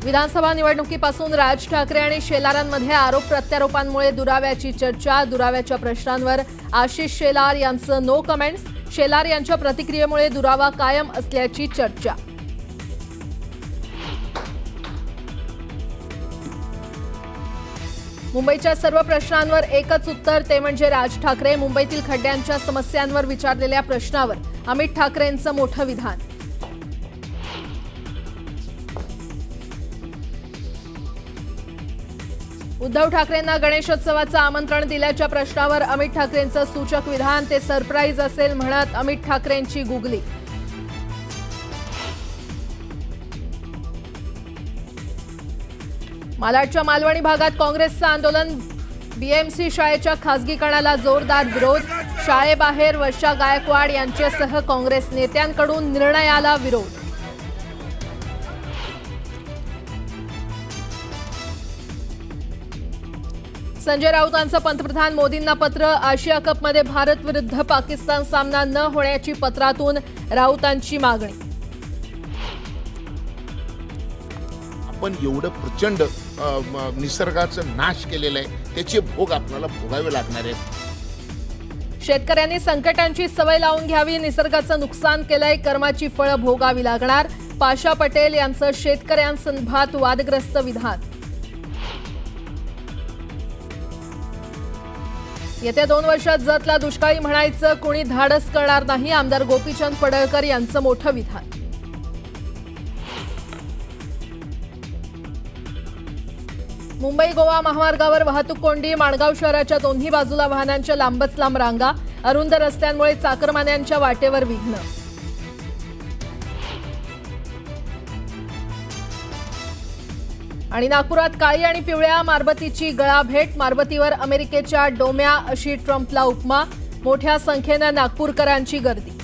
विधानसभा निवडणुकीपासून राज ठाकरे आणि शेलारांमध्ये आरोप प्रत्यारोपांमुळे दुराव्याची चर्चा। दुराव्याच्या प्रश्नांवर आशिष शेलार यांचं नो कमेंट्स। शेलार यांच्या प्रतिक्रियेमुळे दुरावा कायम असल्याची चर्चा। मुंबईच्या सर्व प्रश्नांवर एकच उत्तर, ते म्हणजे राज ठाकरे। मुंबईतील खड्ड्यांच्या समस्यांवर विचारलेल्या प्रश्नावर अमित ठाकरेंचं मोठं विधान। उद्धव ठाकरेंना गणेशोत्सवाचं आमंत्रण दिल्याच्या प्रश्नावर अमित ठाकरेंचं सूचक विधान। ते सरप्राईज असेल म्हणत अमित ठाकरेंची गुगली। मालाडच्या मालवणी भागात काँग्रेसचं आंदोलन। बीएमसी शाळेच्या खासगीकरणाला जोरदार विरोध। शाळेबाहेर वर्षा गायकवाड यांच्यासह काँग्रेस नेत्यांकडून निर्णयाला विरोध। संजय राऊतांचं पंतप्रधान मोदींना पत्र। आशिया कपमध्ये भारत विरुद्ध पाकिस्तान सामना न होण्याची पत्रातून राऊतांची मागणी। आपण एवढं प्रचंड निसर्गाचं नाश केलेलं आहे, त्याचे भोग आपल्याला भोगावे लागणार आहेत। शेतकऱ्यांनी संकटांची सवय लावून घ्यावी। निसर्गाचं नुकसान केलंय, कर्माची फळं भोगावी लागणार। पाशा पटेल यांचं शेतकऱ्यांसंदर्भात वादग्रस्त विधान। येत्या 2 वर्षात जतला दुष्काळी म्हणायचं कुणी धाडस करणार नाही। आमदार गोपीचंद पडळकर यांचं मोठं विधान। मुंबई गोवा महामार्गावर वाहतूक कोंडी। माणगाव शहराच्या दोन्ही बाजूला वाहनांच्या लांबच लांब रांगा। अरुंद रस्त्यांमुळे चाकरमान्यांच्या वाटेवर विघ्न। आणि नागपुरात काळी आणि पिवळ्या मारबतीची गळाभेट। मारबतीवर अमेरिकेच्या डोम्या अशी ट्रम्पला उपमा। मोठ्या संख्येनं नागपूरकरांची गर्दी।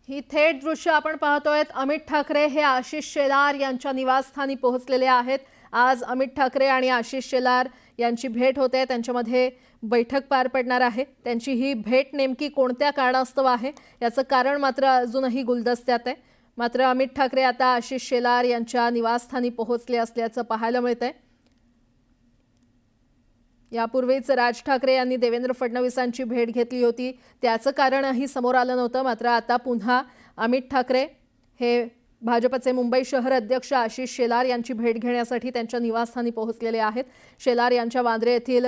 ही थेट दृश्य आपण पाहतोय। अमित ठाकरे हे आशिष शेलार यांच्या निवासस्थानी पोहोचलेले आहेत। आज अमित ठाकरे आणि आशिष शेलार यांची भेट होते, त्यांच्यामध्ये बैठक पार पडणार आहे। त्यांची ही भेट नेमकी कोणत्या कारणास्तव आहे याचं कारण मात्र अजूनही गुलदस्त्यात आहे। मात्र अमित ठाकरे आता आशिष शेलार यांच्या निवासस्थानी पोहोचले असल्याचं पाहायला मिळतंय। यापूर्वीच राज ठाकरे यांनी देवेंद्र फडणवीसांची भेट घेतली होती, त्याचं कारणही समोर आलं नव्हतं। मात्र आता पुन्हा अमित ठाकरे हे भाजपचे मुंबई शहर अध्यक्ष आशिष शेलार यांची भेट घेण्यासाठी त्यांच्या निवासस्थानी पोहोचलेले आहेत। शेलार यांच्या वांद्रे येथील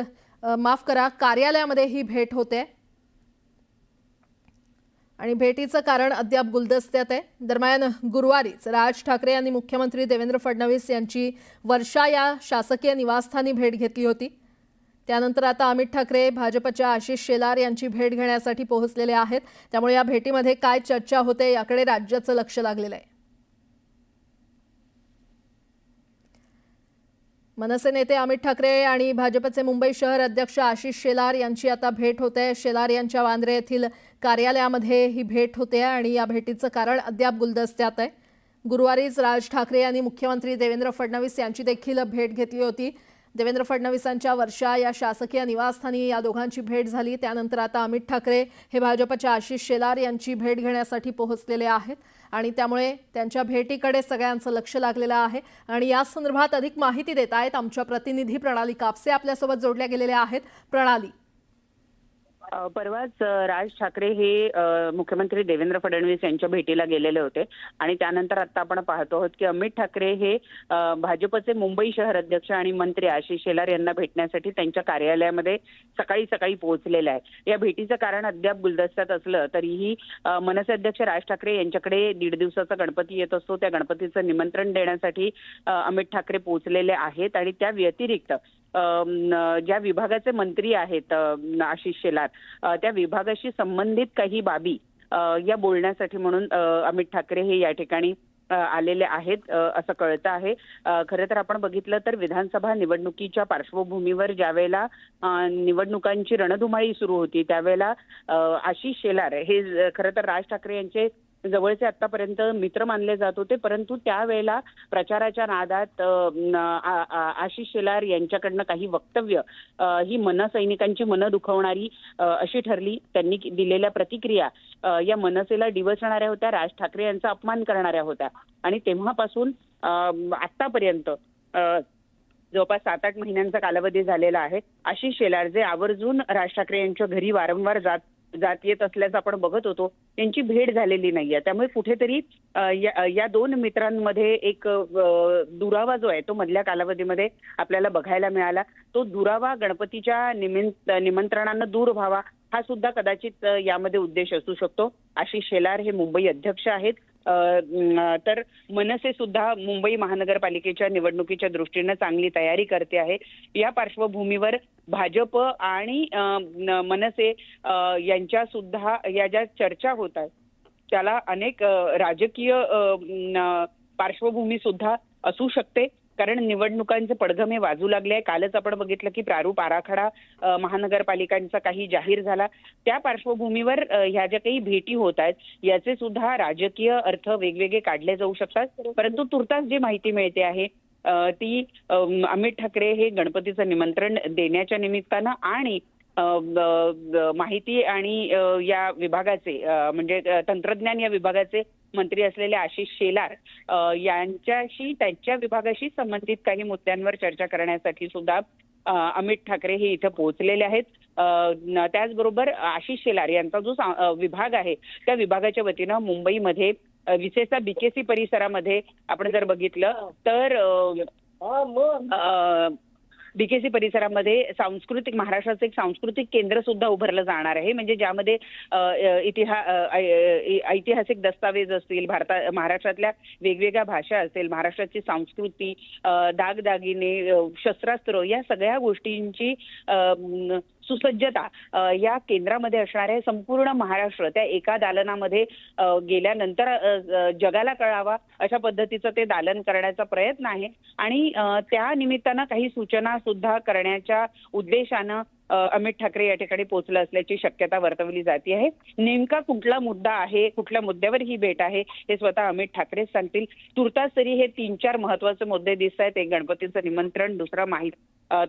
कार्यालयामध्ये ही भेट होते आणि भेटीचं कारण अद्याप गुलदस्त्यात आहे। दरम्यान गुरुवारीच राज ठाकरे यांनी मुख्यमंत्री देवेंद्र फडणवीस यांची वर्षा या शासकीय निवासस्थानी भेट घेतली होती। त्यानंतर आता अमित ठाकरे भाजपच्या आशिष शेलार यांची भेट घेण्यासाठी पोहोचलेले आहेत। त्यामुळे या भेटीमध्ये काय चर्चा होते याकडे राज्याचं लक्ष लागलेलं आहे। मनसे नेते अमित ठाकरे आणि भाजपचे मुंबई शहर अध्यक्ष आशिष शेलार यांची आता भेट होते। शेलार यांच्या वांद्रे येथील कार्यालयामध्ये ही भेट होते आणि या भेटीचं कारण अद्याप गुलदस्त्यात आहे। गुरुवारीच राज ठाकरे यांनी मुख्यमंत्री देवेंद्र फडणवीस यांची देखील भेट घेतली होती। देवेंद्र फडणवीसांच्या वर्षा या शासकीय निवासस्थानी या दोघांची भेट झाली। त्यानंतर आता अमित ठाकरे हे भाजपच्या आशिष शेलार यांची भेट घेण्यासाठी पोहोचलेले आहेत आणि त्यामुळे त्यांच्या भेटीकडे सगळ्यांचं लक्ष लागलेलं आहे। आणि या संदर्भात अधिक माहिती देत आहेत आमच्या प्रतिनिधी प्रणाली कापसे आपल्यासोबत जोडल्या गेलेल्या आहेत। प्रणाली, परवाच राज ठाकरे हे मुख्यमंत्री देवेंद्र फडणवीस यांच्या भेटीला गेलेले होते आणि त्यानंतर आता आपण पाहतो आहोत की अमित ठाकरे हे भाजपचे मुंबई शहर अध्यक्ष आणि मंत्री आशिष शेलार यांना भेटण्यासाठी त्यांच्या कार्यालयामध्ये सकाळी सकाळी पोहोचलेले आहे। या भेटीचं कारण अद्याप गुलदस्त्यात असलं तरीही मनसे अध्यक्ष राज ठाकरे यांच्याकडे 1.5 दिवसाचा गणपती येत असतो, त्या गणपतीचं निमंत्रण देण्यासाठी अमित ठाकरे पोहोचलेले आहेत। आणि त्या व्यतिरिक्त ज्या विभागाचे मंत्री आहेत आशिष शेलार, त्या विभागाशी संबंधित काही बाबी या बोलण्यासाठी म्हणून अमित ठाकरे हे या ठिकाणी आलेले आहेत असं कळतं आहे। खरं तर आपण बघितलं तर विधानसभा निवडणुकीच्या पार्श्वभूमीवर ज्यावेळेला निवडणुकांची रणधुमाळी सुरू होती त्यावेळेला आशिष शेलार हे खरं तर राज ठाकरे यांचे जवळचे आतापर्यंत मित्र मानले जात होते, परंतु त्यावेळेला प्रचाराच्या नादात आशिष शेलार यांच्याकडनं काही वक्तव्य ही मनसैनिकांची मनं दुखवणारी अशी ठरली. त्यांनी दिलेल्या प्रतिक्रिया या मनसेला डिवचणाऱ्या होत्या, राज ठाकरे यांचा अपमान करणाऱ्या होत्या. आणि तेव्हापासून आतापर्यंत जवळपास 7-8 महिन्यांचा कालावधी झालेला आहे. आशिष शेलार जे आवर्जून राज ठाकरे यांच्या घरी वारंवार जात येत असल्याचं आपण बघत होतो, त्यांची भेट झालेली नाहीये. त्यामुळे कुठेतरी या दोन मित्रांमध्ये एक दुरावा जो आहे तो मधल्या कालावधीमध्ये आपल्याला बघायला मिळाला. तो दुरावा गणपतीच्या निमंत्रणानं दूर व्हावा हा सुद्धा कदाचित यामध्ये उद्देश असू शकतो. आशिष शेलार हे मुंबई अध्यक्ष आहेत, तर मनसे सुद्धा मुंबई महानगरपालिकेच्या निवडणुकीच्या दृष्टीनं चांगली तयारी करते आहे. या पार्श्वभूमीवर भाजप आणि मनसे यांच्या सुद्धा या ज्या चर्चा होत आहेत त्याला अनेक राजकीय पार्श्वभूमी सुद्धा असू शकते, कारण निवडणुकांचे पडघम हे वाजू लागले आहे. कालच आपण बघितलं की प्रारूप आराखडा महानगरपालिकांचा काही जाहीर झाला. त्या पार्श्वभूमीवर ह्या ज्या काही भेटी होत आहेत याचे सुद्धा राजकीय अर्थ वेगवेगळे काढले जाऊ शकतात. परंतु तुर्तास जी माहिती मिळते आहे ती अमित ठाकरे हे गणपतीचं निमंत्रण देण्याच्या निमित्तानं आणि माहिती आणि या विभागाचे म्हणजे तंत्रज्ञान या विभागाचे मंत्री असलेले आशिष शेलार यांच्याशी त्यांच्या विभागाशी संबंधित काही मुद्द्यांवर चर्चा करण्यासाठी सुद्धा अमित ठाकरे हे इथं पोहोचलेले आहेत. त्याचबरोबर आशिष शेलार यांचा जो विभाग आहे त्या विभागाच्या वतीनं मुंबईमध्ये विशेषतः बीकेसी परिसरामध्ये आपण जर बघितलं तर बीकेसी परिसरामध्ये महाराष्ट्राचं एक सांस्कृतिक केंद्र सुद्धा उभारलं जाणार आहे. म्हणजे ज्यामध्ये ऐतिहासिक दस्तावेज असतील, महाराष्ट्रातल्या वेगवेगळ्या भाषा असेल, महाराष्ट्राची संस्कृती, दागदागिने, शस्त्रास्त्र या सगळ्या गोष्टींची सुसज्जता या केंद्रामध्ये असणार आहे. संपूर्ण महाराष्ट्र त्या एका दालनामध्ये गेल्यानंतर जगाला कळावा अशा पद्धतीचं ते दालन करण्याचा प्रयत्न आहे. आणि त्या निमित्तानं काही सूचना सुद्धा करण्याच्या उद्देशानं अमित ठाकरे या ठिकाणी पोहोचले असल्याची शक्यता वर्तवली जाते आहे. नेमका कुठला मुद्दा आहे, कुठल्या मुद्द्यावर ही भेट आहे हे स्वतः अमित ठाकरेच सांगतील. तुर्तास तरी हे 3-4 महत्वाचे मुद्दे दिसत आहेत. एक गणपतीचं निमंत्रण, दुसरा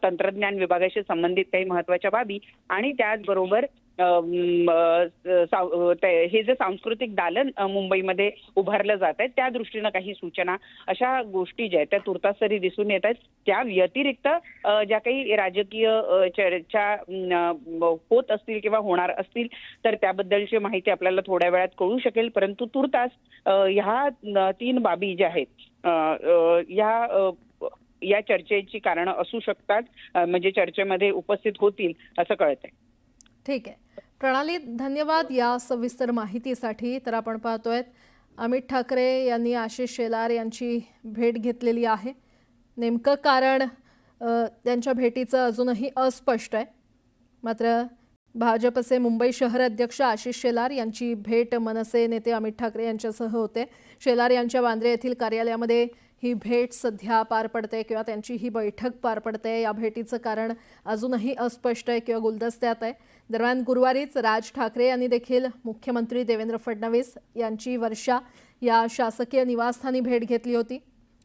तंत्रज्ञान विभागाशी संबंधित काही महत्वाच्या बाबी आणि त्याचबरोबर हे जे सांस्कृतिक दालन मुंबईमध्ये उभारलं जात आहे त्या दृष्टीनं काही सूचना अशा गोष्टी ज्या आहेत त्या तुर्तास तरी दिसून येत आहेत. त्या व्यतिरिक्त ज्या काही राजकीय चर्चा होत असतील किंवा होणार असतील तर त्याबद्दलची माहिती आपल्याला थोड्या वेळात कळू शकेल. परंतु तुर्तास ह्या 3 बाबी ज्या आहेत या चर्चेची कारणं असू शकतात, म्हणजे चर्चेमध्ये उपस्थित होतील असं कळतंय. ठीक आहे प्रणाली, धन्यवाद या सविस्तर माहितीसाठी. तर आपण पाहतोय अमित ठाकरे यांनी आशिष शेलार यांची भेट घेतलेली आहे. नेमकं कारण त्यांच्या भेटीचं अजूनही अस्पष्ट आहे. मात्र भाजपचे मुंबई शहर अध्यक्ष आशिष शेलार यांची भेट मनसे नेते अमित ठाकरे यांच्यासह होते. शेलार यांच्या वांद्रे येथील कार्यालयामध्ये ही भेट सध्या पार पडते किंवा त्यांची ही बैठक पार पडते. या भेटीचं कारण अजूनही अस्पष्ट आहे किंवा गुलदस्त्यात आहे. दरम्यान गुरुवारीच राज ठाकरे यांनी देखील मुख्यमंत्री देवेंद्र फडणवीस यांची वर्षा या शासकीय निवासस्थानी भेट घेतली होती.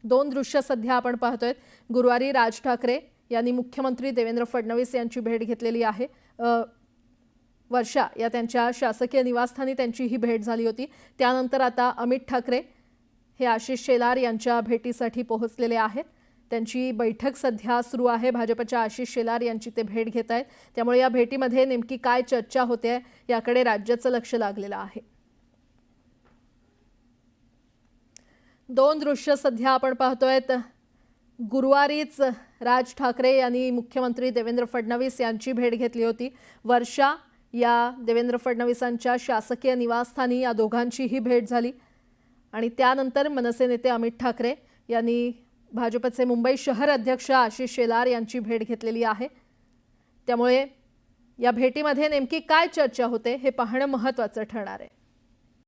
2 दृश्य सध्या आपण पाहतोय. गुरुवारी राज ठाकरे यांनी मुख्यमंत्री देवेंद्र फडणवीस यांची भेट घेतलेली आहे. वर्षा या त्यांच्या शासकीय निवासस्थानी त्यांची ही भेट झाली होती. त्यानंतर आता अमित ठाकरे हे आशिष शेलार यांच्या भेटीसाठी पोहोचलेले आहेत. त्यांची बैठक सध्या सुरू आहे. भाजपच्या आशिष शेलार यांची ते भेट घेत आहेत. त्यामुळे या भेटीमध्ये नेमकी काय चर्चा होते याकडे राज्याचं लक्ष लागलेलं आहे. 2 दृश्य सध्या आपण पाहतोय. गुरुवारीच राज ठाकरे यांनी मुख्यमंत्री देवेंद्र फडणवीस यांची भेट घेतली होती. वर्षा या देवेंद्र फडणवीसांच्या शासकीय निवासस्थानी या दोघांची ही भेट झाली. आणि त्यानंतर मनसे नेते अमित ठाकरे यांनी भाजपचे मुंबई शहर अध्यक्ष आशिष शेलार यांची भेट घेतलेली आहे. त्यामुळे या भेटीमध्ये नेमकी काय चर्चा होते हे पाहणं महत्त्वाचं ठरणार आहे.